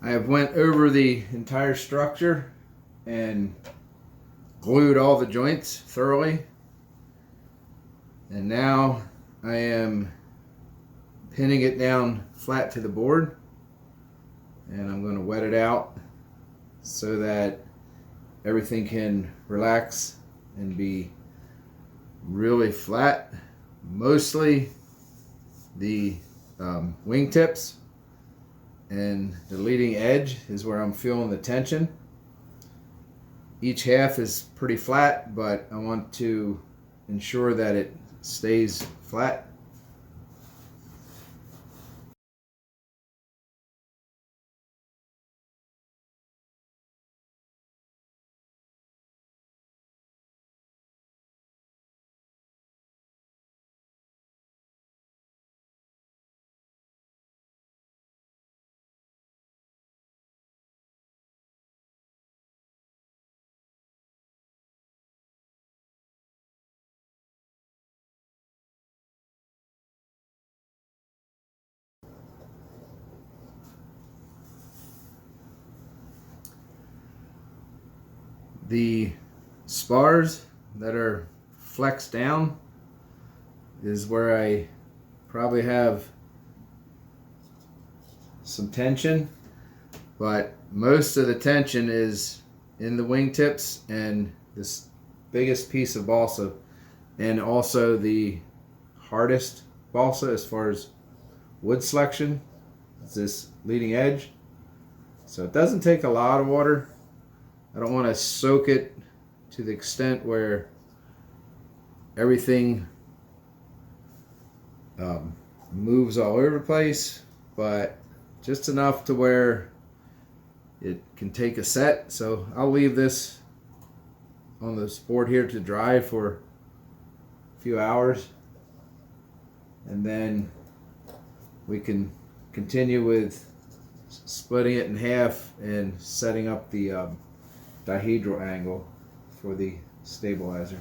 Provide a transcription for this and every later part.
I have went over the entire structure and glued all the joints thoroughly, and now I am pinning it down flat to the board, and I'm going to wet it out so that everything can relax and be really flat. Mostly the wingtips and the leading edge is where I'm feeling the tension. Each half is pretty flat, but I want to ensure that it stays flat. The spars that are flexed down is where I probably have some tension, but most of the tension is in the wingtips and this biggest piece of balsa, and also the hardest balsa as far as wood selection is this leading edge. So it doesn't take a lot of water. I don't want to soak it to the extent where everything moves all over the place, but just enough to where it can take a set. So I'll leave this on this board here to dry for a few hours, and then we can continue with splitting it in half and setting up the dihedral angle for the stabilizer.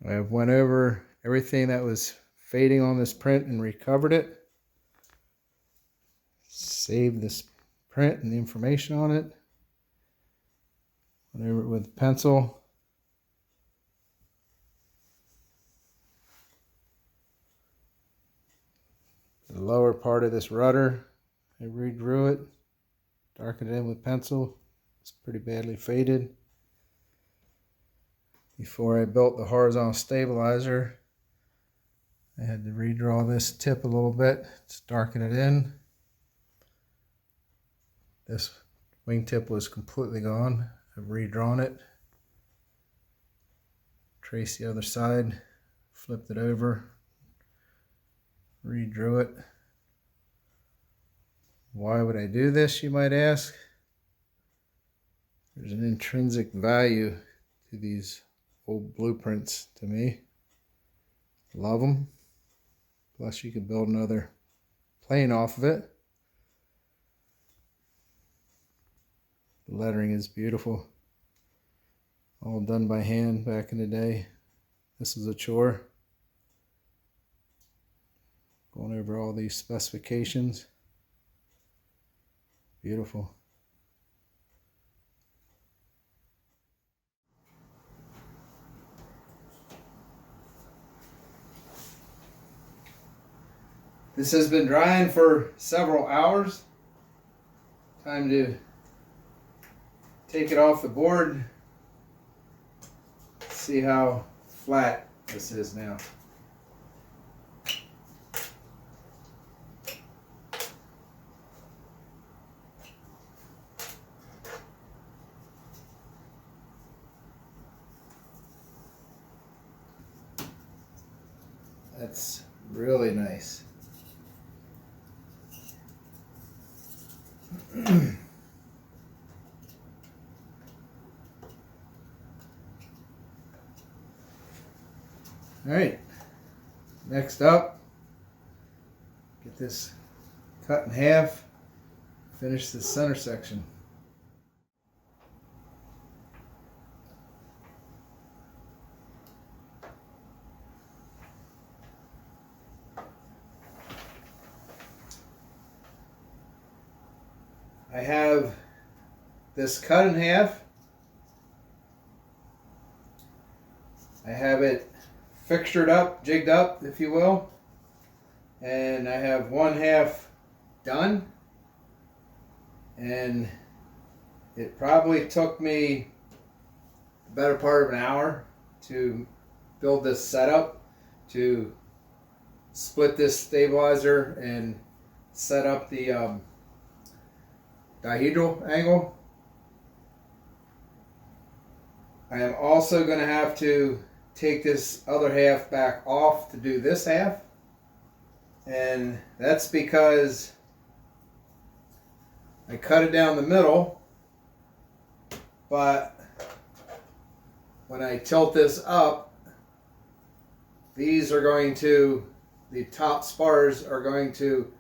I went over everything that was fading on this print and recovered it. Saved this print and the information on it. Went over it with a pencil. The lower part of this rudder, I redrew it, darkened it in with pencil. It's pretty badly faded. Before I built the horizontal stabilizer, I had to redraw this tip a little bit to darken it in. This wingtip was completely gone. I've redrawn it. Traced the other side, flipped it over, redrew it. Why would I do this, you might ask? There's an intrinsic value to these old blueprints to me. Love them. Plus you can build another plane off of it. The lettering is beautiful. All done by hand back in the day. This is a chore. Going over all these specifications. Beautiful. This has been drying for several hours. Time to take it off the board. See how flat this is now. That's really nice. All right, next up, get this cut in half, finish the center section. I have this cut in half. I have it fixtured up, jigged up, if you will. And I have one half done. And it probably took me the better part of an hour to build this setup, to split this stabilizer and set up the dihedral angle. I am also going to have to take this other half back off to do this half, and that's because I cut it down the middle, but when I tilt this up, these are going to, the top spars are going to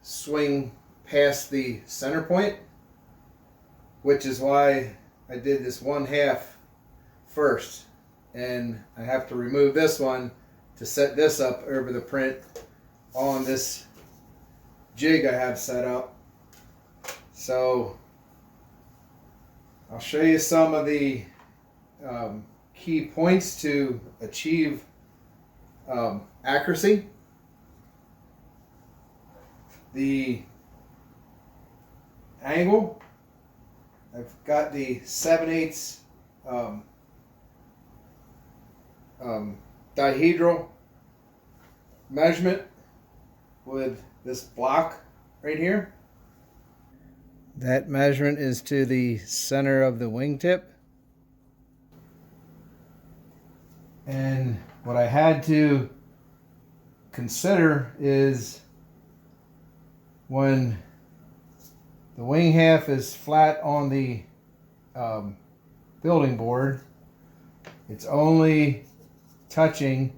swing past the center point, which is why I did this one half first. And I have to remove this one to set this up over the print on this jig I have set up. So I'll show you some of the key points to achieve accuracy. The angle, I've got the 7/8 dihedral measurement with this block right here. That measurement is to the center of the wingtip. And what I had to consider is when the wing half is flat on the building board, it's only touching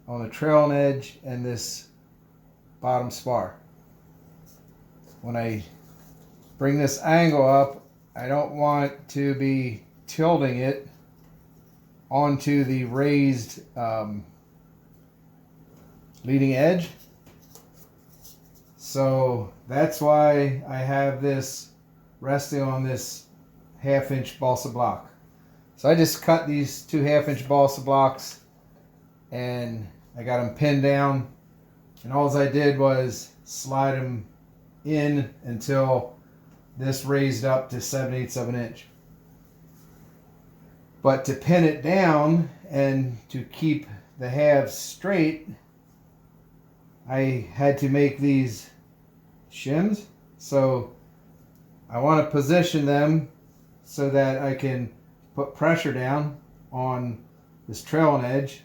on the trailing edge and this bottom spar. When I bring this angle up, I don't want to be tilting it onto the raised leading edge. So that's why I have this resting on this 1/2 inch balsa block. So I just cut these 2 1/2 inch balsa blocks and I got them pinned down, and all I did was slide them in until this raised up to 7/8 of an inch. But to pin it down and to keep the halves straight, I had to make these shims. So I want to position them so that I can put pressure down on this trailing edge,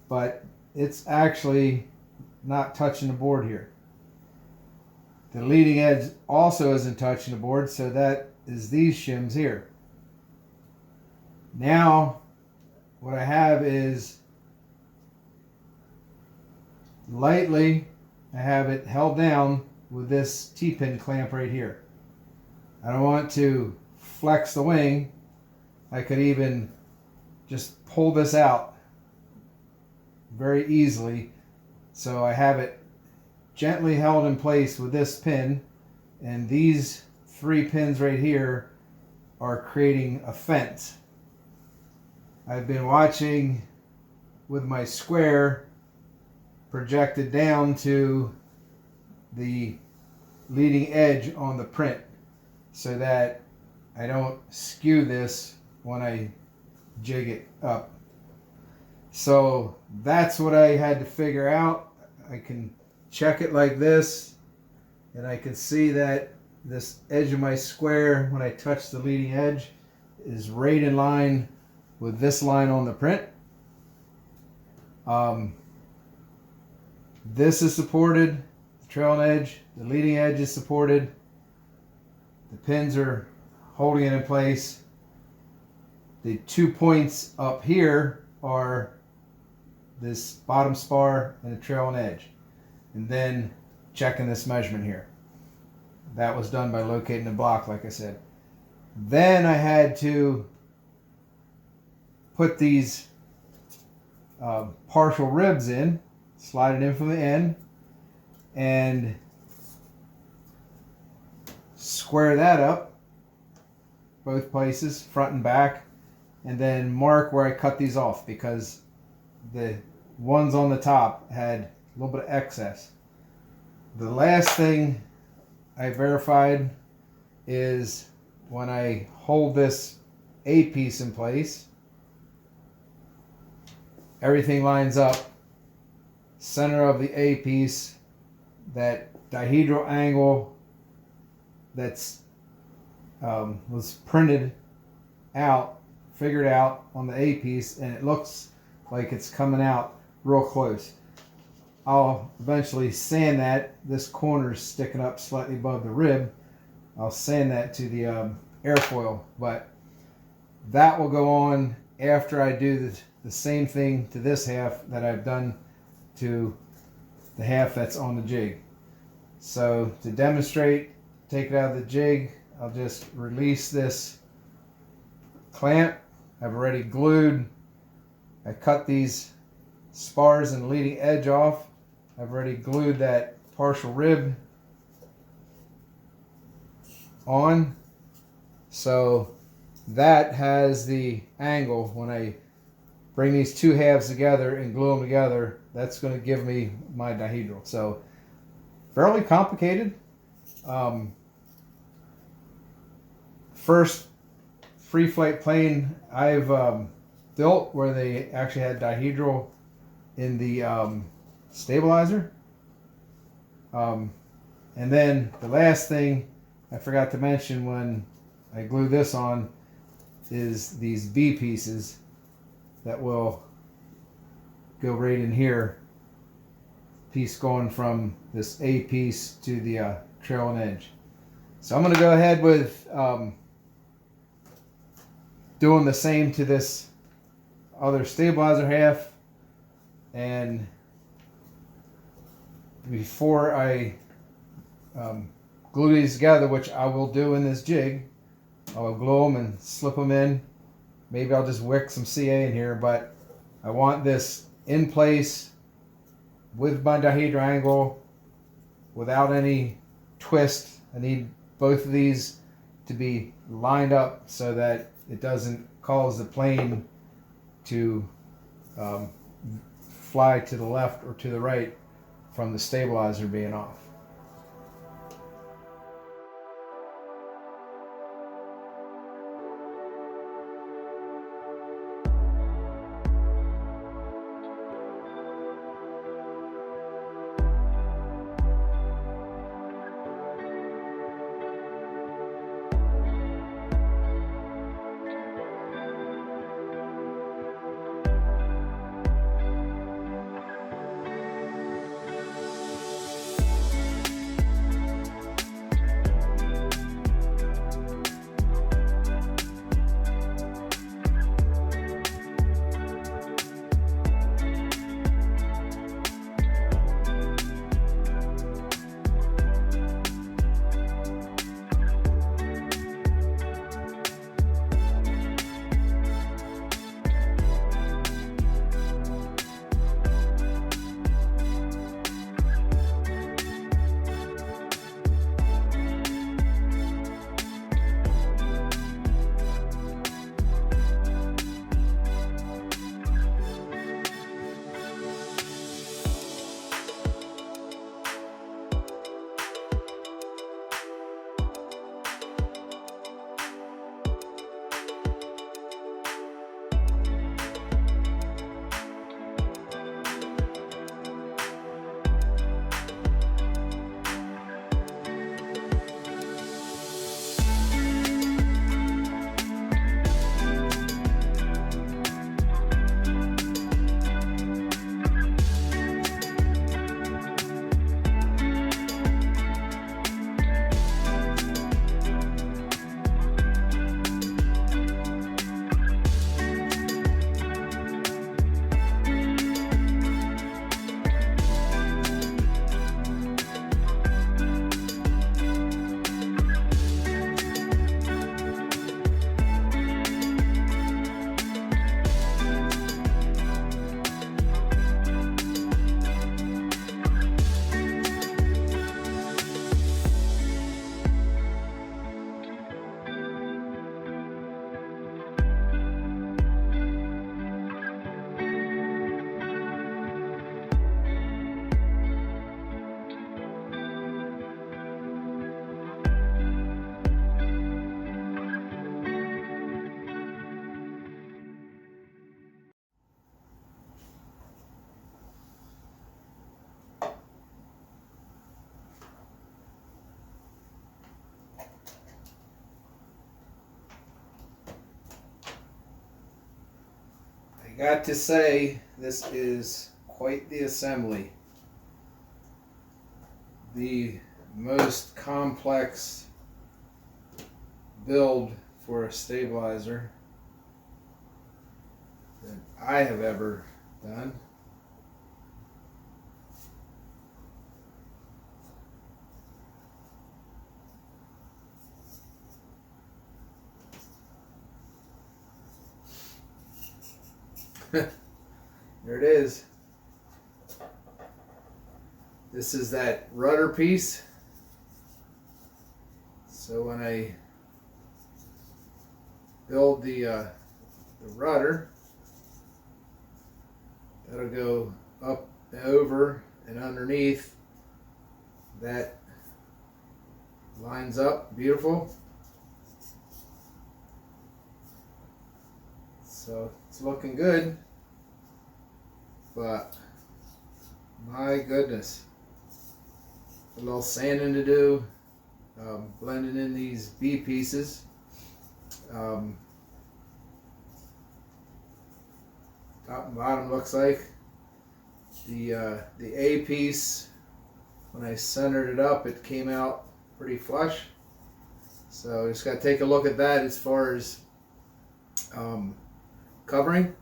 but it's actually not touching the board here. The leading edge also isn't touching the board, so that is these shims here. Now what I have is lightly, I have it held down with this T-pin clamp right here. I don't want to flex the wing. I could even just pull this out very easily. So I have it gently held in place with this pin, and these 3 pins right here are creating a fence. I've been watching with my square projected down to the leading edge on the print so that I don't skew this when I jig it up. So that's what I had to figure out. I can check it like this, and I can see that this edge of my square, when I touch the leading edge, is right in line with this line on the print. This is supported, the trailing edge, the leading edge is supported. The pins are holding it in place. The 2 points up here are this bottom spar and the trailing edge. And then checking this measurement here. That was done by locating the block, like I said. Then I had to put these partial ribs in, slide it in from the end, and square that up, both places, front and back, and then mark where I cut these off because the ones on the top had a little bit of excess. The last thing I verified is when I hold this A piece in place, everything lines up. Center of the A piece, that dihedral angle that's was printed out, figured out on the A piece, and it looks like it's coming out real close. I'll eventually sand that. This corner is sticking up slightly above the rib. I'll sand that to the airfoil, but that will go on after I do the same thing to this half that I've done to the half that's on the jig. So to demonstrate, take it out of the jig, I'll just release this clamp. I've already glued. I cut these spars and leading edge off. I've already glued that partial rib on. So that has the angle. When I bring these two halves together and glue them together, that's going to give me my dihedral. So fairly complicated. First free flight plane I've built where they actually had dihedral in the stabilizer. And then the last thing I forgot to mention when I glue this on is these B pieces that will go right in here. Piece going from this A piece to the trailing edge. So I'm going to go ahead with doing the same to this other stabilizer half, and before I glue these together, which I will do in this jig, I will glue them and slip them in. Maybe I'll just wick some CA in here, but I want this in place with my dihedral angle without any twist. I need both of these to be lined up so that it doesn't cause the plane to fly to the left or to the right from the stabilizer being off. got to say, this is quite the assembly. The most complex build for a stabilizer that I have ever done. There it is. This is that rudder piece. So when I build the rudder, that'll go up and over and underneath. That lines up beautiful. So it's looking good, but my goodness, a little sanding to do, blending in these B pieces. Top and bottom looks like the A piece. When I centered it up, it came out pretty flush. So just got to take a look at that as far as covering.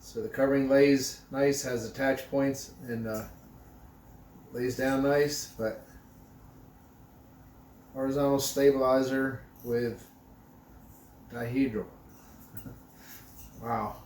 So the covering lays nice, has attach points, and lays down nice. But horizontal stabilizer with dihedral. Wow.